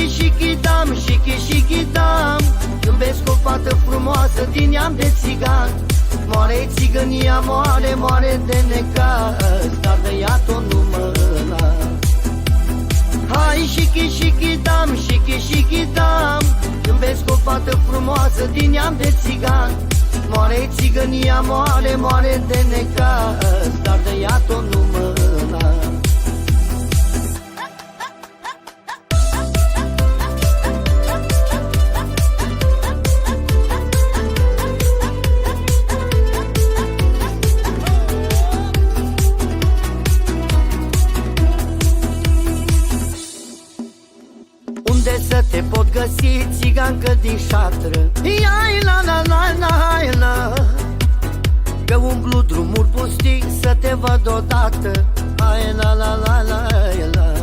shiki dam. Când vezi o fată frumoasă din neam de țigan, moare țigănia, moare de necaz, dar de ea tot nu mâna. Hai shiki dam. Când vezi o fată frumoasă din neam de țigan, moare țigănia, moare de necaz, dar de ea tot nu mâna. Unde să te pot găsi, țigancă din șatră? Ia la, că umblu drumuri pustii să te văd odată. Hai la.